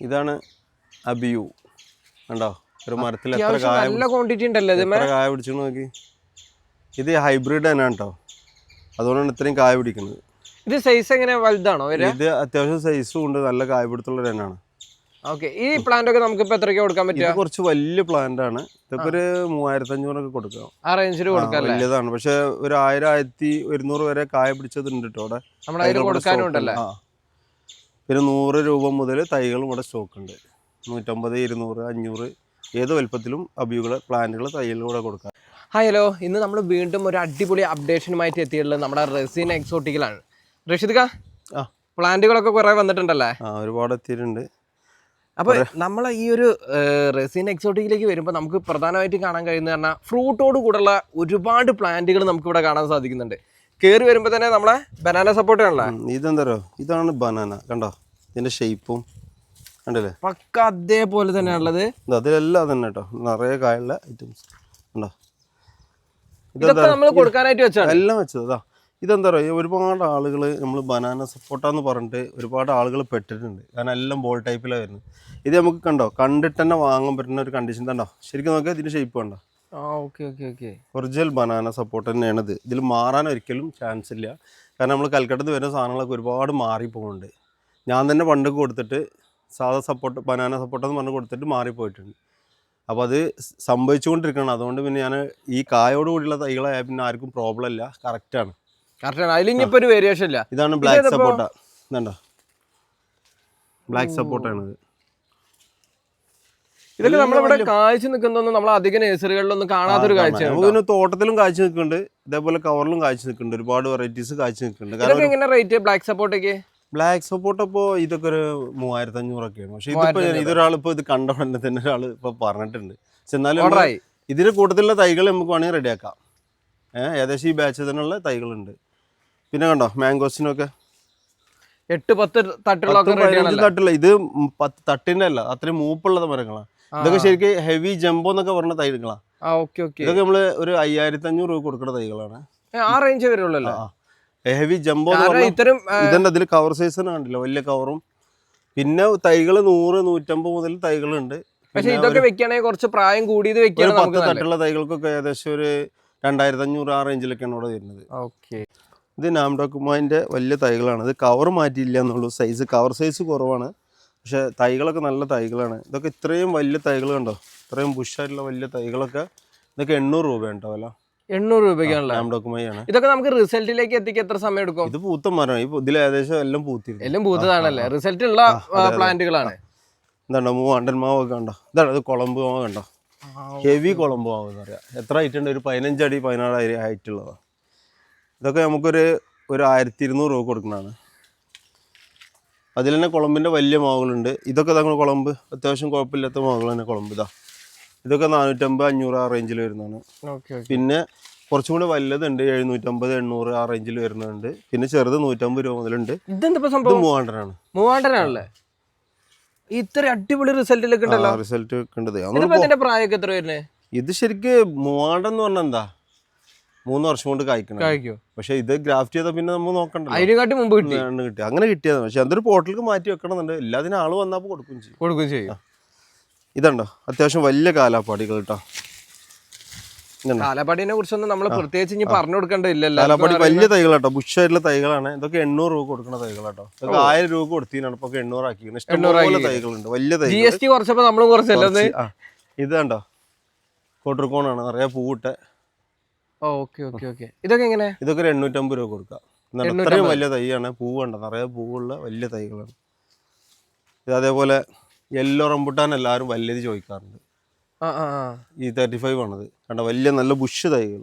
ഇതാണ് അബിയു കണ്ടോ, ഒരു മരത്തിൽ എത്ര കായ പിടിച്ചു നോക്കി. ഇത് ഹൈബ്രിഡ് തന്നെയാണ് കേട്ടോ, അതുകൊണ്ടാണ് ഇത്രയും കായ പിടിക്കുന്നത്. ഇത് സൈസ് എങ്ങനെ വലുതാണോ? ഇത് അത്യാവശ്യം സൈസും ഉണ്ട്, നല്ല കായ പിടുത്തുള്ള തന്നെയാണ്. ഈ പ്ലാന്റ് ഒക്കെ നമുക്ക് ഇപ്പൊ കൊടുക്കാൻ പറ്റും? കുറച്ച് വലിയ പ്ലാന്റ് ആണ്, ഇതൊക്കെ ഒരു 3500 കൊടുക്കാം. ആ റേഞ്ചിൽ കൊടുക്കാം. വലിയതാണ്, പക്ഷെ ഒരു 1000-1100 വരെ കായ പിടിച്ചതുണ്ട് കേട്ടോ അവിടെ. പിന്നെ 100 രൂപ മുതൽ തൈകളും ഇവിടെ സ്റ്റോക്ക് ഉണ്ട്. 150, 200, 500 ഏത് വലുപ്പത്തിലും അബിയുകളെ പ്ലാന്റുകൾ തൈകളിലൂടെ കൊടുക്കാം. ഹലോ, ഇന്ന് നമ്മൾ വീണ്ടും ഒരു അടിപൊളി അപ്ഡേഷനുമായിട്ട് എത്തിയിട്ടുള്ളത് നമ്മുടെ റെസിൻ എക്സോട്ടിക്കലാണ്. റഷീദ് ഖാ, പ്ലാന്റുകളൊക്കെ കുറെ വന്നിട്ടുണ്ടല്ലേ? ഒരുപാട് എത്തിയിട്ടുണ്ട്. അപ്പോൾ നമ്മളെ ഈ ഒരു റെസിൻ എക്സോട്ടിക്കിലേക്ക് വരുമ്പോൾ നമുക്ക് പ്രധാനമായിട്ട് കാണാൻ കഴിയുന്നത് പറഞ്ഞാൽ ഫ്രൂട്ടോട് കൂടെയുള്ള ഒരുപാട് പ്ലാന്റുകൾ നമുക്ക് ഇവിടെ കാണാൻ സാധിക്കുന്നുണ്ട്. കയറി വരുമ്പോൾ തന്നെ നമ്മളെ ബനാന സപ്പോർട്ട് ആണല്ലോ. ഇതെന്താ, ഇതാണ് ബനാന. കണ്ടോ ഇതിന്റെ ഷേപ്പും കണ്ടല്ലേ, പക്ക അതേപോലെ തന്നെയാണുള്ളത്. അതിലെല്ലാം തന്നെ കേട്ടോ, നിറയെ കായുള്ള ഐറ്റംസ് ഉണ്ടോ. ഇതൊക്കെ നമ്മൾ കൊടുക്കാനായിട്ട് വെച്ചാൽ എല്ലാം വെച്ചതാ. ഇതെന്താ പറയുക, ഒരുപാട് ആളുകൾ നമ്മൾ ബനാന സപ്പോർട്ടാന്ന് പറഞ്ഞിട്ട് ഒരുപാട് ആളുകൾ പെട്ടിട്ടുണ്ട്. കാരണം എല്ലാം ബോൾ ടൈപ്പിലാണ് വരുന്നത്. ഇത് നമുക്ക് കണ്ടോ കണ്ടിട്ട് തന്നെ വാങ്ങാൻ പറ്റുന്ന ഒരു കണ്ടീഷൻ കണ്ടോ. ശരിക്കും നോക്കിയാൽ ഇതിന്റെ ഷേപ്പ് കണ്ടോ. ഒറിജിനൽ ബനാന സപ്പോർട്ട് തന്നെയാണിത്. ഇതിൽ മാറാൻ ഒരിക്കലും ചാൻസ് ഇല്ല. കാരണം നമ്മൾ കൽക്കട്ടത്ത് വരുന്ന സാധനങ്ങളൊക്കെ ഒരുപാട് മാറിപ്പോകുന്നുണ്ട്. ഞാൻ തന്നെ പണ്ട് കൊടുത്തിട്ട് സാധാ സപ്പോർട്ട് ബനാന സപ്പോർട്ടെന്ന് പറഞ്ഞ് കൊടുത്തിട്ട് മാറിപ്പോയിട്ടുണ്ട്. അപ്പോൾ അത് സംഭവിച്ചുകൊണ്ടിരിക്കണം. അതുകൊണ്ട് പിന്നെ ഞാൻ ഈ കായോട് കൂടിയുള്ള തൈകളായ പിന്നെ ആർക്കും പ്രോബ്ലം ഇല്ല. കറക്റ്റാണ്. അതിലിപ്പോൾ ഒരു വേരിയേഷൻ ഇല്ല. ഇതാണ് ബ്ലാക്ക് സപ്പോർട്ടാ. ഇതുണ്ടോ, ബ്ലാക്ക് സപ്പോർട്ടാണിത്. ഇതൊക്കെ നമ്മളിവിടെ കാഴ്ച നിൽക്കുന്നതൊന്നും നമ്മൾ അധികം നഴ്സറികളിലൊന്നും കാണാത്തൊരു കാഴ്ചയാണ്. നമുക്ക് തോട്ടത്തിലും കാഴ്ച നിൽക്കുന്നുണ്ട്, ഇതേപോലെ കവറിലും കാഴ്ച നിൽക്കുന്നുണ്ട്. ഒരുപാട് വെറൈറ്റീസ് കാഴ്ച നിൽക്കുന്നുണ്ട്. എങ്ങനെ റേറ്റ് ബ്ലാക്ക് സപ്പോർട്ടൊക്കെ? ബ്ലാക്ക് സപ്പോർട്ട് ഇപ്പോൾ ഇതൊക്കെ ഒരു 3500 ഒക്കെയാണ്. പക്ഷെ ഇതിപ്പോ ഇതൊരാളിപ്പോ ഇത് കണ്ട ഉടനെ തന്നെ ഒരാൾ ഇപ്പൊ പറഞ്ഞിട്ടുണ്ട്. പക്ഷെ എന്നാലും ഇതിന്റെ കൂട്ടത്തിലുള്ള തൈകൾ നമുക്ക് വേണമെങ്കിൽ റെഡിയാക്കാം. ഏകദേശം ഈ ബാച്ച് തന്നെയുള്ള തൈകളുണ്ട്. പിന്നെ കണ്ടോ മാംഗോസിനൊക്കെ 8-10 തട്ടുള്ള തട്ടുള്ള, ഇത് 10 തട്ടിന്റെ അല്ല, അത്രയും മൂപ്പുള്ള മരങ്ങളാണ്. ഇതൊക്കെ ശരിക്കും ഹെവി ജംബോ എന്നൊക്കെ പറഞ്ഞ തൈകളാണ്. ഇതൊക്കെ നമ്മള് ഒരു 5500 രൂപ കൊടുക്കുന്ന തൈകളാണ്. ആ റേഞ്ച് വരുള്ളൂ. ഹെവി ജംബോ ഇതെന്താ, ഇതിൽ കവർ സൈസ് കണ്ടില്ല, വലിയ കവറും. പിന്നെ തൈകൾ 100-150 മുതൽ തൈകളുണ്ട്. പക്ഷെ ഇതൊക്കെ വെക്കുകയാണെങ്കിൽ കുറച്ച് പ്രായം കൂടിയത് വെക്കുകയാണ്. 10 തട്ടുള്ള തൈകൾക്കൊക്കെ ഏകദേശം ഒരു 2500 ആ റേഞ്ചിലൊക്കെയാണ് ഇവിടെ വരുന്നത്. ഇത് നാംഡോക്കുമാൻ്റെ വലിയ തൈകളാണ്. ഇത് കവർ മാറ്റിയില്ല എന്നുള്ളൂ, സൈസ് കവർ സൈസ് കുറവാണ്. പക്ഷെ തൈകളൊക്കെ നല്ല തൈകളാണ്. ഇതൊക്കെ ഇത്രയും വലിയ തൈകൾ കണ്ടോ, ഇത്രയും ബുഷായിട്ടുള്ള വലിയ തൈകളൊക്കെ ഇതൊക്കെ 800 രൂപയാണ് കേട്ടോ വില. 800 രൂപയ്ക്കാണല്ലോ. നാംഡോക്കുമായാണ്. ഇതൊക്കെ നമുക്ക് റിസൾട്ടിലേക്ക് എത്തിക്കാൻ എത്ര സമയം എടുക്കും? ഇത് പൂത്ത മരം, ഇതിൽ ഏകദേശം എല്ലാം പൂത്തതാണല്ലേ, റിസൾട്ട് ഉള്ള പ്ലാന്റുകളാണ്. ഇതാണ്ടോ മൂവാണ്ടൻ മാവൊക്കെ കണ്ടോ, ഇതാണ് ഇത് കുളമ്പ് മാവ് കണ്ടോ, ഹെവി കുളമ്പ് മാവ് എന്ന് പറയാം. എത്ര ഹൈറ്റ് ഉണ്ട്, ഒരു 15 അടി 16 അടി ഹൈറ്റ് ഉള്ളതാണ്. ഇതൊക്കെ നമുക്കൊരു 1200 രൂപ കൊടുക്കുന്നതാണ്. അതിൽ തന്നെ കുളമ്പിൻ്റെ വലിയ മാവുകളുണ്ട്. ഇതൊക്കെ നമ്മൾ കുളമ്പ് അത്യാവശ്യം കുഴപ്പമില്ലാത്ത മാവുകൾ തന്നെ കുളമ്പ്. ഇതൊക്കെ 450-500 ആ റേഞ്ചിൽ വരുന്നതാണ്. പിന്നെ കുറച്ചും കൂടി വലുതുണ്ട്, 750-800 ആ റേഞ്ചിൽ വരുന്നുണ്ട്. പിന്നെ ചെറുത് 150 രൂപ മുതലുണ്ട്. ഇത് മൂവാണ്ടനാണല്ലേ. ഇത്ര അടിപൊളി റിസൾട്ടിലൊക്കെ റിസൾട്ട് കണ്ടത്. പ്രായമൊക്കെ എത്ര വരുന്നത്? ഇത് ശരിക്കും മൂവാണ്ടൻ എന്ന് പറഞ്ഞാൽ എന്താ, 3 വർഷം കൊണ്ട് കായ്ക്കണം. പക്ഷെ ഇത് ഗ്രാഫ്റ്റ് ചെയ്താൽ പിന്നെ നമ്മൾ നോക്കണ്ട, കിട്ടി അങ്ങനെ കിട്ടിയതാണ്. പക്ഷെ അതൊരു പോർട്ടലിലേക്ക് മാറ്റി വെക്കണമെന്നുണ്ട്. എല്ലാത്തിനും ആള് വന്നപ്പോൾ കൊടുക്കും ചെയ്യും. ഇതുണ്ടോ അത്യാവശ്യം വലിയ കാലാപ്പാടികൾ കേട്ടോ. കാലാപ്പാടിനെ കുറിച്ചൊന്നും നമ്മൾ പ്രത്യേകിച്ച് പറഞ്ഞു കൊടുക്കേണ്ടതില്ലല്ലോ. കാലാപ്പാടി വലിയ തൈകളാട്ടോ, ബുഷായിട്ടുള്ള തൈകളാണ്. ഇതൊക്കെ 800 രൂപ കൊടുക്കുന്ന തൈകളാട്ടോ. ഇതൊക്കെ 1000 രൂപ കൊടുത്തീനാണ്, ഇപ്പൊ 800 ആക്കിയാണ്. ഇഷ്ടംപോലെ തൈകളുണ്ട്, വലിയ തൈകൾ. GST കുറച്ചപ്പോ നമ്മളും കുറച്ചല്ലേ. ഇത് കണ്ടോ കോട്ടർക്കോണാണ്, നിറയെ പൂവിട്ട. ഇതൊക്കെ എങ്ങനെ? ഇതൊക്കെ 850 രൂപ കൊടുക്കാം. ഇത്രയും വലിയ തൈയാണ്, പൂവുണ്ട്, നിറയെ പൂവുള്ള വലിയ തൈകളാണ്. ഇത് അതേപോലെ യെല്ലോ റംബുട്ടാൻ എല്ലാവരും വലിയത് ചോദിക്കാറുണ്ട്. ഈ 35 ആണത് കണ്ടോ, വലിയ നല്ല ബുഷ് തൈകൾ.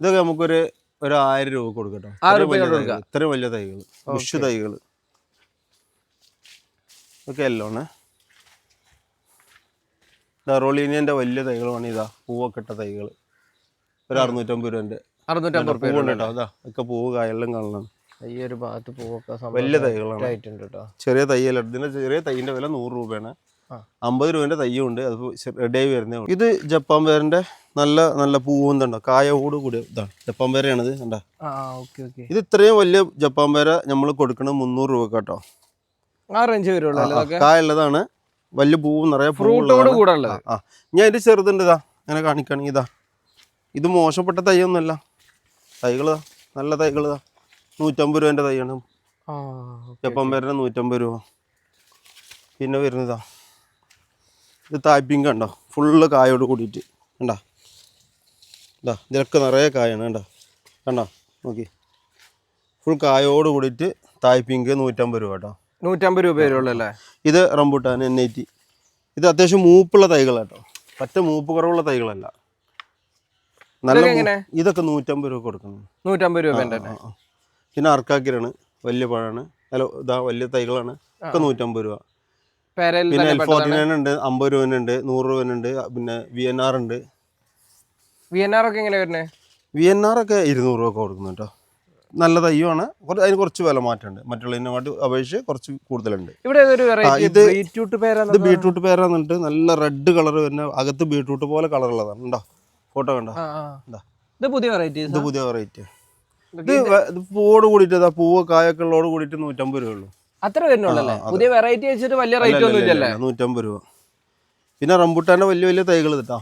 ഇതൊക്കെ നമുക്കൊരു 1000 രൂപ കൊടുക്കട്ടോ. ഇത്രയും വലിയ തൈകൾ, ബുഷ് തൈകൾ. ഇതൊക്കെ യെല്ലോ ആണ്. റോളീനിയന്റെ വലിയ തൈകളാണ്. ഇതാ പൂവൊക്കെ ഇട്ട തൈകൾ, ഒരു 650 രൂപന്റെ. പൂവുണ്ട് അതാ ഒക്കെ പൂവ് കായെല്ലാം കാണണം. ഈ ഒരു ഭാഗത്ത് പൂവൊക്കെ വലിയ തൈകളാണ്. ചെറിയ തൈയല്ല, ഇതിന്റെ ചെറിയ തൈന്റെ വില 100 രൂപയാണ്. 50 രൂപന്റെ തയ്യുണ്ട്, അത് റെഡിയായി വരുന്നേ. ഇത് ജപ്പാൻ പേരന്റെ നല്ല നല്ല പൂവുണ്ടോ, കായോട് കൂടി ഇതാണ് ജപ്പാൻ പേരയാണിത് കണ്ടോ. ഇത് ഇത്രയും വലിയ ജപ്പാൻ പേര നമ്മൾ കൊടുക്കുന്നത് 300 രൂപ കേട്ടോ. ആ റേഞ്ച് വരുള്ളൂ അല്ലേ ഇതൊക്കെ? കായുള്ളതാണ്, വലിയ പൂവ് നിറയെ ഫ്രൂട്ടോട് കൂടെ ഉള്ളത്. ഞാൻ ഇത് ചെറുതുണ്ട് ഇതാ ഇങ്ങനെ കാണിക്കുകയാണെങ്കിൽ ഇതാ, ഇത് മോശപ്പെട്ട തൈയൊന്നുമല്ല, തൈകളാ നല്ല തൈകളാ. 150 രൂപേൻ്റെ തൈയാണ്. എപ്പം വരുന്ന 150 രൂപ. പിന്നെ വരുന്നതാ ഇത് തായ്പിങ് കണ്ടോ, ഫുള്ള് കായോട് കൂടിയിട്ട് കണ്ടോ, ഇതാ ഇതിലൊക്കെ നിറയെ കായാണ് കണ്ടോ, കണ്ടോ നോക്കി, ഫുൾ കായോട് കൂടിയിട്ട് തായ്പിങ് 150 രൂപ കേട്ടോ. 150 രൂപ വരുള്ളൂ അല്ലേ? ഇത് റംബൂട്ടാൻ N80. ഇത് അത്യാവശ്യം മൂപ്പുള്ള തൈകളാട്ടോ, പറ്റ മൂപ്പ് കുറവുള്ള തൈകളല്ല. നല്ല ഇതൊക്കെ 150 രൂപ കൊടുക്കണം. 150 രൂപ. പിന്നെ അർക്കാക്കിലാണ്, വലിയ പഴമാണ്, അല്ല ഇതാ വലിയ തൈകളാണ്, ഒക്കെ 150 രൂപ. പിന്നെ L49 ഉണ്ട്, 50 രൂപനുണ്ട്, 100 രൂപനുണ്ട്. പിന്നെ VNR ഉണ്ട്. VNR ഒക്കെ എങ്ങനെ വരുന്നത്? VNR ഒക്കെ 200 രൂപ കൊടുക്കുന്നു കേട്ടോ. നല്ല തയ്യുമാണ്, അതിന് കുറച്ച് വില മാറ്റമുണ്ട്, മറ്റുള്ളതിനെക്കാട്ടി അപേക്ഷിച്ച് കുറച്ച് കൂടുതലുണ്ട്. ഇവിടെ ഇത് ബീട്രൂട്ട് പേരാന്നിട്ട് നല്ല റെഡ് കളർ വരുന്ന, അകത്ത് ബീട്രൂട്ട് പോലെ കളറുള്ളതാണ്. ഉണ്ടോ ഫോട്ടോ കണ്ടോ? ഇത് പുതിയ വെറൈറ്റി. ഇത് പൂവോട് കൂടിയിട്ട്, പൂവ് കായൊക്കെ ഉള്ളതോട് കൂടിയിട്ട് 150 രൂപ ഉള്ളൂ. അത്ര വരുന്നുള്ളൂ. പുതിയ വെറൈറ്റി വെച്ചിട്ട് വലിയ റേറ്റ് ഒന്നും ഇല്ലല്ലേ? 150 രൂപ. പിന്നെ റംബൂട്ടാന്റെ വലിയ വലിയ തൈകൾ കേട്ടോ,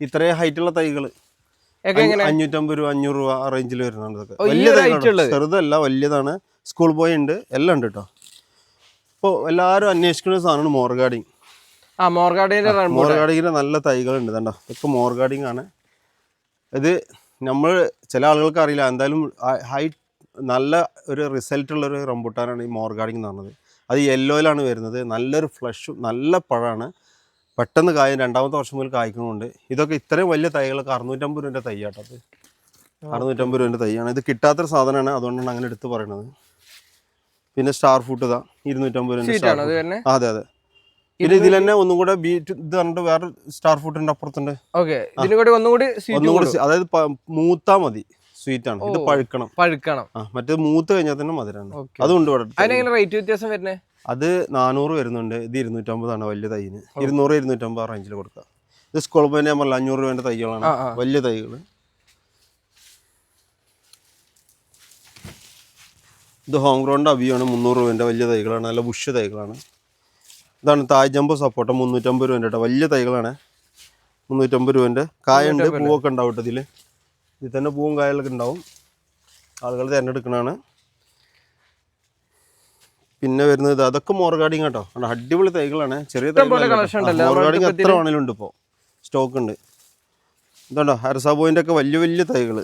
ഇത്രയും ഹൈറ്റുള്ള തൈകൾ 550 രൂപ 500 രൂപ ആ റേഞ്ചിൽ വരുന്നുണ്ട്. ഇതൊക്കെ വലിയ തൈകളാണ്, ചെറുതല്ല വലിയതാണ്. സ്കൂൾ ബോയ് ഉണ്ട്, എല്ലാം ഉണ്ട് കേട്ടോ. ഇപ്പോൾ എല്ലാവരും അന്വേഷിക്കുന്ന സാധനമാണ് മോർഗാർഡിങ്. മോർഗാർഡിങ്ങിന്റെ നല്ല തൈകളുണ്ട് കണ്ടോ, ഇതൊക്കെ മോർഗാർഡിങ് ആണ്. ഇത് നമ്മൾ ചില ആളുകൾക്ക് അറിയില്ല, എന്തായാലും നല്ല ഒരു റിസൾട്ട് ഉള്ളൊരു റംബൂട്ടാനാണ് ഈ മോർഗാർഡിങ് എന്ന് പറഞ്ഞത്. അത് യെല്ലോയിലാണ് വരുന്നത്, നല്ലൊരു ഫ്ലഷും നല്ല പഴമാണ്, പെട്ടെന്ന് കായും, 2ാമത്തെ വർഷം മുതൽ കായ്ക്കുന്നുണ്ട്. ഇതൊക്കെ ഇത്രയും വലിയ തൈകളൊക്കെ 650 രൂപേൻ്റെ തൈയാട്ടോ. അത് 650 രൂപേൻ്റെ തൈയാണ്. ഇത് കിട്ടാത്തൊരു സാധനമാണ്, അതുകൊണ്ടാണ് അങ്ങനെ എടുത്ത് പറയണത്. പിന്നെ സ്റ്റാർ ഫ്രൂട്ട് ഇതാ 250 രൂപ. അതെ. പിന്നെ ഇതിൽ തന്നെ ഒന്നും കൂടെ ബീറ്റ് ഇത് പറഞ്ഞിട്ട് വേറെ സ്റ്റാർ ഫ്രൂട്ടിന്റെ അപ്പുറത്തുണ്ട്. അതായത് മൂത്താ മതി, സ്വീറ്റ് ആണ്. ഇത് പഴുക്കണം. മറ്റേത് മൂത്ത് കഴിഞ്ഞാൽ തന്നെ മധുരമാണ്. അതുകൊണ്ട് അത് 400 വരുന്നുണ്ട്. ഇത് 250 ആണ് വലിയ തൈന്. 200 250 ആ റേഞ്ചിൽ കൊടുക്കുക. ഇത് സ്കൂൾ പോയി ഞാൻ പറഞ്ഞില്ല 500 രൂപേന്റെ തൈകളാണ്, വലിയ തൈകൾ. ഇത് ഹോം ഗ്രൗണ്ട് അവിയാണ്, 300 രൂപേന്റെ വലിയ തൈകളാണ്, നല്ല ബുഷ് തൈകളാണ്. ഇതാണ് തായ് ജംബോ സപ്പോട്ട, 350 രൂപേൻ്റെ കേട്ടോ, വലിയ തൈകളാണ്. 350 രൂപേൻ്റെ കായുണ്ട്, പൂവൊക്കെ ഉണ്ടാവും കേട്ടോ. ഇതിൽ തന്നെ പൂവും കായലൊക്കെ ഉണ്ടാവും, ആളുകൾ തിരഞ്ഞെടുക്കണതാണ്. പിന്നെ വരുന്നത് അതൊക്കെ മോർഗാർഡിങ് കേട്ടോ, അടിപൊളി തൈകളാണ്. ചെറിയ മോർഗാർഡിങ് എത്ര വേണേലും ഉണ്ട്, ഇപ്പോൾ സ്റ്റോക്ക് ഉണ്ട്. ഇതുണ്ടോ അരസാബോയിൻ്റെ ഒക്കെ വലിയ വലിയ തൈകൾ.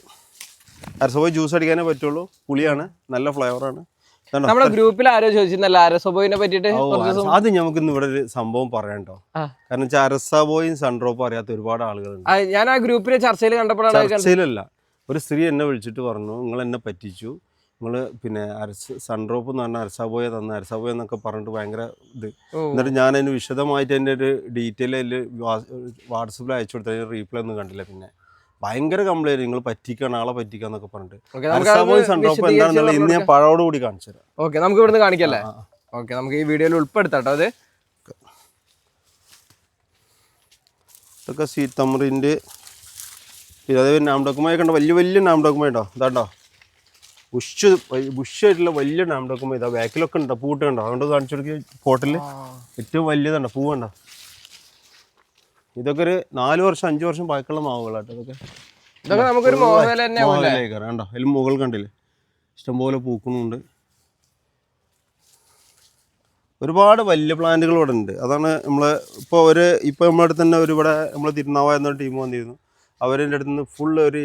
അരസാബോയ് ജ്യൂസ് അടിക്കാനേ പറ്റുള്ളൂ, പുളിയാണ്, നല്ല ഫ്ലേവറാണ്. നമ്മുടെ ഗ്രൂപ്പിൽ ആരോ ചോദിച്ചിരുന്നല്ലോ അരസബോയിനെ പറ്റിട്ട്. അത് നമുക്ക് ഇന്ന് ഇവിടെ ഒരു സംഭവം പറയണ്ടോ, കാരണം വെച്ചാൽ അരസബോയും സൺഡ്രോപ്പും അറിയാത്ത ഒരുപാട് ആളുകളുണ്ട്. ഞാൻ ആ ഗ്രൂപ്പിലെ ചർച്ചയിൽ കണ്ടപ്പോഴാണ്, ചർച്ചയിലല്ല, ഒരു സ്ത്രീ എന്നെ വിളിച്ചിട്ട് പറഞ്ഞു, നിങ്ങൾ എന്നെ പറ്റിച്ചു, നിങ്ങൾ പിന്നെ സൺഡ്രോപ്പ് എന്ന് പറഞ്ഞാൽ അരസാബോയെ തന്ന, അരസാബോയ എന്നൊക്കെ പറഞ്ഞിട്ട് ഭയങ്കര ഇത്. എന്നിട്ട് ഞാൻ അതിന് വിശദമായിട്ട് എൻ്റെ ഒരു ഡീറ്റെയിൽ അതിൽ വാട്സപ്പിൽ അയച്ചു കൊടുത്തതിന് റീപ്ലൈ ഒന്നും കണ്ടില്ല. പിന്നെ ഭയങ്കര കംപ്ലൈന്റ്, നിങ്ങൾ പറ്റിക്കാണ്, ആളെ പറ്റിക്കാന്നൊക്കെ പറഞ്ഞിട്ട്. സൺഡ്രോപ്പ് എന്താണെന്നുള്ളത് ഇന്ന് ഞാൻ പഴോട് കൂടി കാണിച്ചു തരാം. ഓക്കെ, നമുക്ക് ഇവിടുന്ന് കാണിക്കല്ലേ? ഓക്കെ, നമുക്ക് ഈ വീഡിയോയിൽ ഉൾപ്പെടുത്താട്ടോ. അത് ഇതൊക്കെ സീതമറിൻ്റെ, പിന്നെ അതേപോലെ നാംഡോക്കുമായി കണ്ട വലിയ വലിയ നാംഡോക്കുമായി ഉണ്ടോ, ഇതാണ്ടോ ബുഷായിട്ടുള്ള വലിയ നാംഡോക്കുമായി. ഇതാ ബാക്കിലൊക്കെ ഉണ്ടോ, പൂട്ട് കണ്ടോ, അതുകൊണ്ട് കാണിച്ചു കൊടുക്കുക. പോട്ടിൽ ഏറ്റവും വലിയതുണ്ടോ, പൂവുണ്ടോ. ഇതൊക്കെ ഒരു 4 വർഷം 5 വർഷം പഴക്കമുള്ള മാവുകളാട്ടോ. ഇതൊക്കെ നമുക്കൊരു കണ്ടോ, അതിൽ മുകൾ കണ്ടില്ലേ, ഇഷ്ടംപോലെ പൂക്കുന്നുണ്ട്. ഒരുപാട് വലിയ പ്ലാന്റുകൾ ഇവിടെ ഉണ്ട്. അതാണ് നമ്മൾ ഇപ്പോൾ നമ്മുടെ അടുത്ത് തന്നെ ഇവിടെ നമ്മൾ തിരുനാവായ എന്നൊരു ടീം വന്നിരുന്നു. അവരുടെ അടുത്ത് നിന്ന് ഫുൾ ഒരു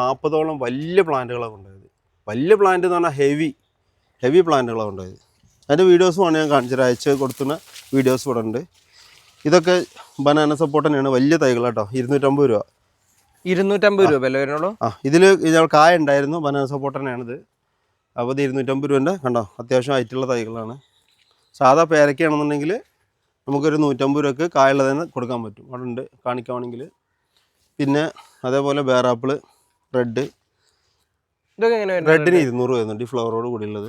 40ഓളം വലിയ പ്ലാന്റുകളാണ് കൊണ്ടുപോയത്. വലിയ പ്ലാന്റ് എന്ന് പറഞ്ഞാൽ ഹെവി പ്ലാന്റുകളാണ് കൊണ്ടുപോയത്. അതിൻ്റെ വീഡിയോസുമാണ് ഞാൻ കാണിച്ചത്, അയച്ച് കൊടുത്തുന്ന വീഡിയോസ് ഇവിടെ ഉണ്ട്. ഇതൊക്കെ ബനാന സപ്പോർട്ട് തന്നെയാണ്, വലിയ തൈകൾ കേട്ടോ. 250 രൂപ. 250 രൂപ അല്ലേ വരുന്നുള്ളൂ? ഇതിൽ കായ ഉണ്ടായിരുന്നു, ബനാന സപ്പോർട്ട് തന്നെയാണിത്. അപ്പോൾ ഇത് 250 രൂപേൻ്റെ കണ്ടോ, അത്യാവശ്യം ഹൈറ്റുള്ള തൈകളാണ്. സാധാ പേരയ്ക്കാണെന്നുണ്ടെങ്കിൽ നമുക്കൊരു 150 രൂപയ്ക്ക് കായുള്ളതിന് കൊടുക്കാൻ പറ്റും, അവിടെ ഉണ്ട് കാണിക്കുകയാണെങ്കിൽ. പിന്നെ അതേപോലെ ബേറാപ്പിള് റെഡിന് 200 വരുന്നുണ്ട്, ഈ ഫ്ലവറോട് കൂടി ഉള്ളത്.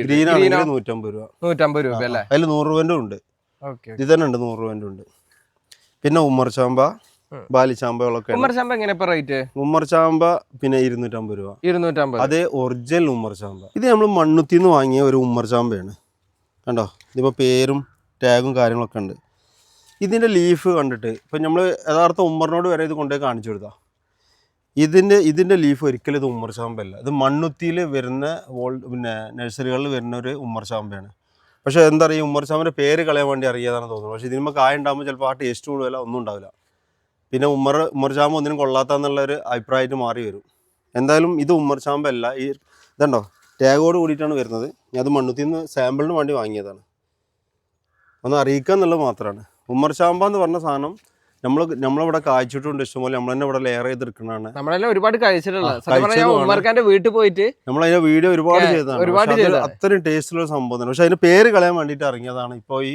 ഗ്രീൻ ആണെങ്കിൽ 150 രൂപ. 150 രൂപ അല്ലേ? അതിൽ 100 രൂപേൻ്റെ ഉണ്ട്, ഇത് തന്നെ ഉണ്ട് 100 രൂപേൻ്റെ ഉണ്ട്. പിന്നെ ഉമ്മർ ചാമ്പ, ബാലിച്ചാമ്പകളൊക്കെ. ഉമ്മർ ചാമ്പ പിന്നെ 250 രൂപ. അത് ഒറിജിനൽ ഉമ്മർ ചാമ്പ. ഇത് നമ്മൾ മണ്ണുത്തിന്ന് വാങ്ങിയ ഒരു ഉമ്മർ ചാമ്പയാണ് കണ്ടോ ഇതിപ്പോൾ പേരും ടാഗും കാര്യങ്ങളൊക്കെ ഉണ്ട്. ഇതിൻ്റെ ലീഫ് കണ്ടിട്ട് ഇപ്പം നമ്മൾ യഥാർത്ഥ ഉമ്മറിനോട് വരെ ഇത് കൊണ്ടുപോയി കാണിച്ചു കൊടുത്താൽ ഇതിൻ്റെ ലീഫ് ഒരിക്കലും ഇത് ഉമ്മർ ചാമ്പല്ല. ഇത് മണ്ണുത്തിയിൽ വരുന്ന പിന്നെ നഴ്സറികളിൽ വരുന്ന ഒരു ഉമ്മർ ചാമ്പയാണ്. പക്ഷേ എന്താ പറയുക, ഉമ്മർ ചാമ്പിൻ്റെ പേര് കളയാൻ വേണ്ടി അറിയാതാണ് തോന്നുന്നത്. പക്ഷേ ഇതിന്മേൽ കായ ഉണ്ടാകുമ്പോൾ ചിലപ്പോൾ ആ ടേസ്റ്റ് കൂടുതലല്ല, ഒന്നും ഉണ്ടാവില്ല. പിന്നെ ഉമ്മർ ചാമ്പ് ഒന്നിനും കൊള്ളാത്തെന്നുള്ളൊരു അഭിപ്രായമായിട്ട് മാറി വരും. എന്തായാലും ഇത് ഉമ്മർ ചാമ്പല്ല. ഈ ഇതുണ്ടോ ടാഗോട് കൂടിയിട്ടാണ് വരുന്നത്. ഞാൻ അത് മണ്ണുത്തിൽ നിന്ന് സാമ്പിളിന് വേണ്ടി വാങ്ങിയതാണ്, ഒന്ന് അറിയിക്കുക എന്നുള്ളത് മാത്രമാണ്. ഉമ്മർ ചാമ്പ എന്ന് പറഞ്ഞ സാധനം നമ്മളിവിടെ കായ്ച്ചിട്ടുണ്ട് ഇഷ്ടംപോലെ. നമ്മൾ തന്നെ ഇവിടെ ലെയർ ചെയ്തെടുക്കുന്നതാണ്. നമ്മളെല്ലാം ഒരുപാട് കഴിച്ചിട്ടുള്ള ഉമ്മർക്കാന്റെ വീട്ടിൽ പോയിട്ട് നമ്മളതിന്റെ വീഡിയോ ഒരുപാട് ചെയ്തതാണ്. അത്രയും ടേസ്റ്റുള്ള സംഭവം തന്നെ. പക്ഷെ അതിന്റെ പേര് കളയാൻ വേണ്ടിയിട്ട് ഇറങ്ങിയതാണ് ഇപ്പോൾ ഈ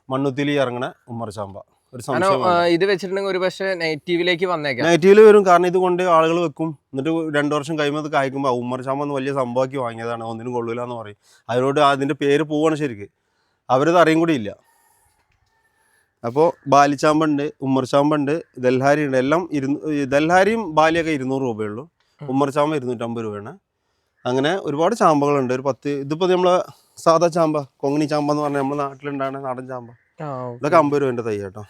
മണ്ണുത്തിൽ ഇറങ്ങണ ഉമ്മർ ചാമ്പ. ഒരു സംശയം ഇത് വെച്ചിട്ടുണ്ടെങ്കിൽ ഒരു പക്ഷേ നെഗറ്റീവിലേക്ക് വന്നേക്കാം. നെഗറ്റീവിൽ വരും, കാരണം ഇത് കൊണ്ട് ആളുകൾ വെക്കും. എന്നിട്ട് 2 വർഷം കഴിയുമ്പോൾ കായ്ക്കുമ്പോൾ ഉമ്മർ ചാമ്പ എന്ന് വലിയ സംഭവമാക്കി വാങ്ങിയതാണ്, ഒന്നിനും കൊള്ളൂല എന്ന് പറയും. അതിനോട് അതിന്റെ പേര് പോവാണ് ശരിക്ക്. അവരത് അറിയും കൂടി ഇല്ല. അപ്പോൾ ബാലിച്ചാമ്പുണ്ട്, ഉമ്മർ ചാമ്പുണ്ട്, ദൽഹാരി ഉണ്ട്. എല്ലാം ദൽഹാരിയും ബാലിയൊക്കെ 200 രൂപയുള്ളൂ. ഉമ്മർ ചാമ്പ 250 രൂപയാണ്. അങ്ങനെ ഒരുപാട് ചാമ്പകളുണ്ട്. ഒരു 10 ഇതിപ്പോൾ നമ്മൾ സാധാ ചാമ്പ, കൊങ്ങിണി ചാമ്പ എന്ന് പറഞ്ഞാൽ നമ്മുടെ നാട്ടിലുണ്ടാണ് നാടൻ ചാമ്പ. ഇതൊക്കെ 50 രൂപേൻ്റെ തൈ കേട്ടോ.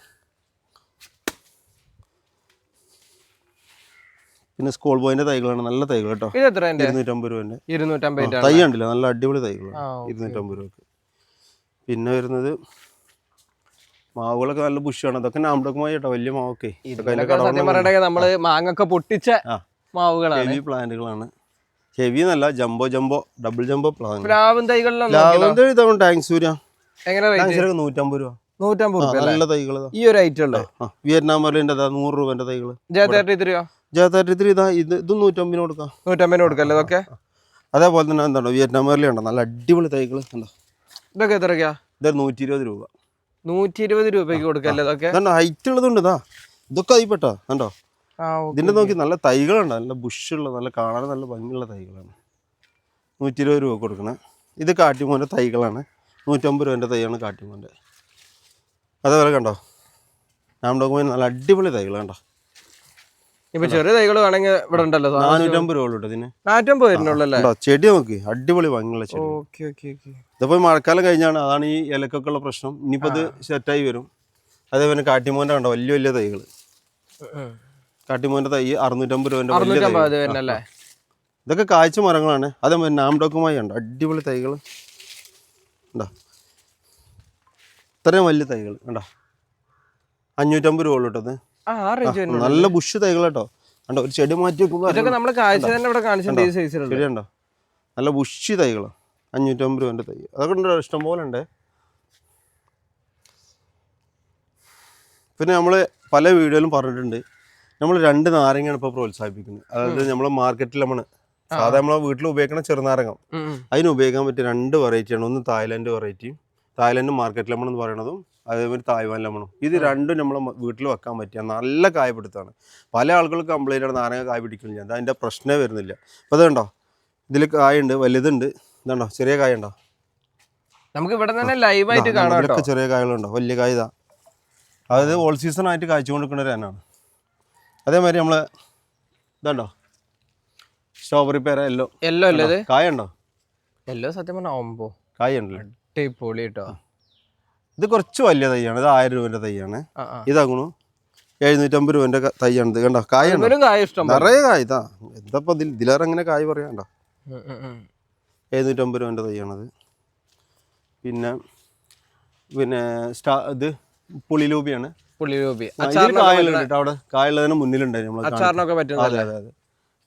പിന്നെ സ്കൂൾ ബോയിന്റെ തൈകളാണ്, നല്ല തൈകൾ കേട്ടോ. 250 രൂപേൻ്റെ 250 തൈ ഉണ്ടല്ലോ, നല്ല അടിപൊളി തൈകളാണ് 250 രൂപക്ക്. പിന്നെ വരുന്നത് മാവുകളൊക്കെ നല്ല ബുഷാണ്. അതൊക്കെ നാംഡോക്കുമായി കേട്ടോ, വലിയ മാവൊക്കെ. സത്യം പറയണെങ്കിൽ നമ്മള് മാങ്ങൊക്കെ പൊട്ടിച്ച മാവുകളാണ്, ഹെവി പ്ലാന്റുകളാണ്. ഹെവി എന്നല്ല, ജംബോ ഡബിൾ ജംബോ പ്ലാന്റ്. പ്ലാവും തൈകളിലും ടാങ്ക് സൂര്യ എങ്ങനെ 150 രൂപ. 150 രൂപ നല്ല തൈകൾ. ഈ ഒരു ഐറ്റം ഉള്ളത് വിയറ്റ്നാം മരലിന്റെ 100 രൂപന്റെ തൈകള്. ജാതായിട്ട് ഇത് 150 കൊടുക്കാം. 150 കൊടുക്കല്ലേ ഇതൊക്കെ. അതേപോലെ തന്നെ എന്താണോ വിയറ്റ്നാം മരലി ഉണ്ടോ, നല്ല അടിപൊളി തൈകൾ ഉണ്ടോ. ഇതൊക്കെ എത്രയ്ക്കാ? ഇത് 120 രൂപ. 120 രൂപയ്ക്ക് കൊടുക്കല്ലേ ഇതൊക്കെ. ഹൈറ്റ് ഉള്ളതുണ്ട്. ഇതൊക്കെ ആയിപ്പെട്ടോ കണ്ടോ. ഇതിന്റെ നോക്കി നല്ല തൈകളുണ്ട്, നല്ല ബുഷുള്ള, നല്ല കാണാൻ നല്ല ഭംഗിയുള്ള തൈകളാണ്. 120 രൂപ കൊടുക്കണേ. ഇത് കാട്ടിമോൻ്റെ തൈകളാണ്. 150 രൂപേൻ്റെ തൈയാണ് കാട്ടിമോൻ്റെ. അതേപോലെ കണ്ടോ നാംഡോക്കുമായി നല്ല അടിപൊളി തൈകൾ കണ്ടോ. ഇപ്പൊ ചെറിയ തൈകൾ വേണമെങ്കിൽ ഇവിടെ ഉണ്ടല്ലോ. 450 രൂപ ഉള്ളൂ ഇതിന്. 450 വരുന്നുള്ളല്ലേ. ചെടി നോക്കി അടിപൊളി ഭംഗിയുള്ള ചെടി. ഇതിപ്പോ മഴക്കാലം കഴിഞ്ഞാണ്, അതാണ് ഈ ഇലക്കൊക്കെ ഉള്ള പ്രശ്നം. ഇനിയിപ്പോ ഇത് സെറ്റായി വരും. അതേപോലെ കാട്ടിമോൻ്റെ കണ്ടോ, വലിയ വലിയ തൈകൾ. കാട്ടിമോൻ്റെ തൈ 650 രൂപേൻ്റെ. ഇതൊക്കെ കാഴ്ച മരങ്ങളാണ്. അതേപോലെ നാംഡോക്കുമായി ഉണ്ട് അടിപൊളി തൈകൾ ഉണ്ടോ. ഇത്രയും വലിയ തൈകൾ കണ്ടോ, 550 രൂപ ഉള്ളൂ കേട്ടത്. നല്ല ബുഷ് തൈകൾ കേട്ടോ. കണ്ടോ ഒരു ചെടി മാറ്റി വെക്കുമ്പോൾ ശരിയുണ്ടോ, നല്ല ബുഷി തൈകൾ. 550 രൂപേൻ്റെ തൈ അതൊക്കെ ഉണ്ടോ, ഇഷ്ടം പോലെ ഉണ്ട്. പിന്നെ നമ്മൾ പല വീഡിയോയിലും പറഞ്ഞിട്ടുണ്ട്, നമ്മൾ 2 നാരങ്ങയാണ് ഇപ്പോൾ പ്രോത്സാഹിപ്പിക്കുന്നത്. അതായത് നമ്മൾ മാർക്കറ്റിൽ സാധാരണ നമ്മളെ വീട്ടിൽ ഉപയോഗിക്കുന്ന ചെറുനാരങ്ങ, അതിന് ഉപയോഗിക്കാൻ പറ്റിയ 2 വെറൈറ്റിയാണ്. ഒന്ന് തായ്ലൻഡ് വെറൈറ്റിയും, തായ്ലൻഡ് മാർക്കറ്റ് ലെമൺ എന്ന് പറയുന്നതും, അതേപോലെ തായ്വാൻ ലെമണും. ഇത് രണ്ടും നമ്മളെ വീട്ടിൽ വെക്കാൻ പറ്റിയ നല്ല കായപിടുത്തമാണ്. പല ആളുകൾക്ക് കംപ്ലൈൻ്റ് ആണ് നാരങ്ങ കായ പിടിക്കുന്നില്ല. അതിൻ്റെ പ്രശ്നമേ വരുന്നില്ല. അപ്പോൾ അതുണ്ടോ, ഇതിൽ കായുണ്ട്, വലുതുണ്ട്. ഇതുണ്ടോ ചെറിയ കായ ഉണ്ടോ, നമുക്ക് ഇവിടെ തന്നെ ലൈവായിട്ട് കാണാം. ഇതിലൊക്കെ ചെറിയ കായകളുണ്ടോ, വലിയ കായ ഇതാ. അതായത് ഓൾ സീസൺ ആയിട്ട് കായ്ച്ചു കൊടുക്കുന്ന ഒരു തന്നെയാണ്. അതേമാതിരി നമ്മൾ ഇതുണ്ടോ സ്ട്രോബെറി പേര യെല്ലോ അല്ലേ, കായ ഉണ്ടോ? യെല്ലോ സത്യം പറഞ്ഞാൽ കായ ഉണ്ടല്ലോ, അടിപൊളി കേട്ടോ. ഇത് കുറച്ച് വലിയ തൈയാണ്. ഇത് 1000 രൂപേൻ്റെ തൈയാണ്. ഇതാകണു 750 രൂപേൻ്റെ തൈയാണ്. ഇത് കണ്ടോ കായ നിറയെ കായ. ഇതാ എന്താ ഇതിലേറെ എങ്ങനെ കായ് പറയാണ്ടോ. 750 രൂപേൻ്റെ തൈയാണത്. പിന്നെ ഇത് പുളിലൂബിയാണ്. കായുണ്ട് അവിടെ, കായുള്ളതിന് മുന്നിലുണ്ടായി നമ്മൾ. അതെ അതെ അതെ,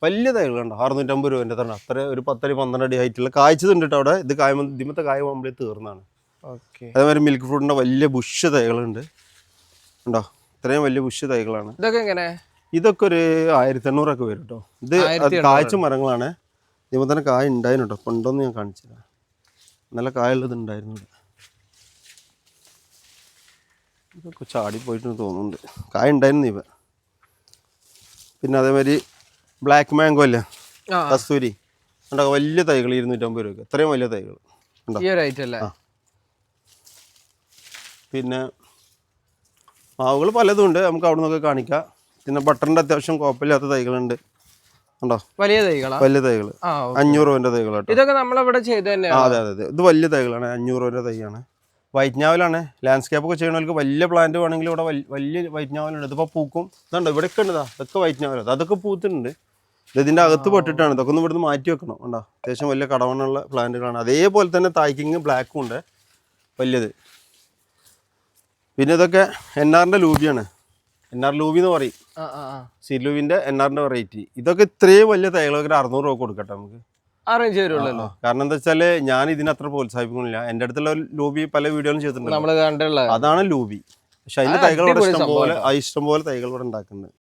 വലിയ തൈകൾ കണ്ടോ, 650 രൂപേൻ്റെ തന്നെ. അത്ര ഒരു 10-12 അടി ഹൈറ്റുള്ള കായ്ച്ചതുണ്ട് കേട്ടോ അവിടെ. ഇത് ഇതിമത്തെ കായ പോകുമ്പോഴേ തീർന്നാണ്. അതേമാതിരി മിൽക്ക് ഫ്രൂട്ടിന്റെ വലിയ ബുഷ് തൈകളുണ്ട് ഉണ്ടോ. ഇത്രയും വലിയ ബുഷ് തൈകളാണ്. ഇതൊക്കെ ഒരു 1800 ഒക്കെ വരും കേട്ടോ. ഇത് കായ്ച്ച മരങ്ങളാണ്. ഇതിമ തന്നെ കായ ഉണ്ടായിരുന്നു കേട്ടോ. പണ്ടൊന്നും ഞാൻ കാണിച്ചില്ല, നല്ല കായുള്ളത് ഉണ്ടായിരുന്നു. ഇതൊക്കെ ചാടി പോയിട്ടെന്ന് തോന്നുന്നുണ്ട്. കായ ഉണ്ടായിരുന്നു ഇവ. പിന്നെ അതേമാതിരി ബ്ലാക്ക് മാംഗോ അല്ലേ, കസ്തൂരി ഉണ്ടോ, വലിയ തൈകൾ 250 രൂപ. ഇത്രയും വലിയ തൈകൾ ഉണ്ടോ. പിന്നെ മാവുകൾ പലതും ഉണ്ട്, നമുക്ക് അവിടെ നിന്നൊക്കെ കാണിക്കാം. പിന്നെ ബട്ടറിൻ്റെ അത്യാവശ്യം കുഴപ്പമില്ലാത്ത തൈകളുണ്ട്. ഉണ്ടോ വലിയ തൈകളാ? വലിയ തൈകൾ ആ, 500 രൂപേൻ്റെ തൈകളാട്ടോ. ഇതൊക്കെ നമ്മളിവിടെ ചെയ്ത് ആ തന്നെയാണ്. അതെ അതെ അതെ, ഇത് വലിയ തൈകളാണ്, 500 രൂപേൻ്റെ തൈയാണ്. വൈറ്റ് ഞാവലാണ്. ലാൻഡ്സ്കേപ്പ് ഒക്കെ ചെയ്യണവർക്ക് വലിയ പ്ലാന്റ് വേണമെങ്കിൽ ഇവിടെ വലിയ വൈറ്റ് ഞാവലുണ്ട്. ഇതിപ്പോൾ പൂക്കും. ഇതുണ്ടോ ഇവിടെയൊക്കെ ഉണ്ട്, ഇതൊക്കെ വൈറ്റ് ഞാവൽ, അതൊക്കെ പൂത്തിട്ടുണ്ട്. ഇതിൻ്റെ അകത്ത് പെട്ടിട്ടാണ്. ഇതൊക്കെ ഒന്ന് ഇവിടുന്ന് മാറ്റി വെക്കണം. ഉണ്ടോ അത്യാവശ്യം വലിയ കടവണ്ണുള്ള പ്ലാന്റുകളാണ്. അതേപോലെ തന്നെ തായ്ക്കിങ് ബ്ലാക്കും ഉണ്ട് വലിയത്. പിന്നെ ഇതൊക്കെ NR ലൂബിയാണ്. NR ലൂബി എന്ന് പറയും, സിലൂവിൻ്റെ NR വെറൈറ്റി. ഇതൊക്കെ ഇത്രയും വലിയ തൈകളൊക്കെ 600 രൂപ കൊടുക്കട്ടെ നമുക്ക്. അറേഞ്ച് ചെയ്തിട്ടുള്ളൂ. കാരണം എന്താ വെച്ചാൽ ഞാൻ ഇതിനത്ര പ്രോത്സാഹിപ്പിക്കുന്നില്ല. എൻ്റെ അടുത്തുള്ള ലൂബി പല വീഡിയോയിലും ചെയ്തിട്ടുണ്ട്, നമ്മള് കണ്ടുള്ള അതാണ് ലൂബി. പക്ഷെ അതിന്റെ തൈകൾ ഇവിടെ ഇഷ്ടംപോലെ തൈകൾ ഇവിടെ ഉണ്ടാക്കുന്നുണ്ട്.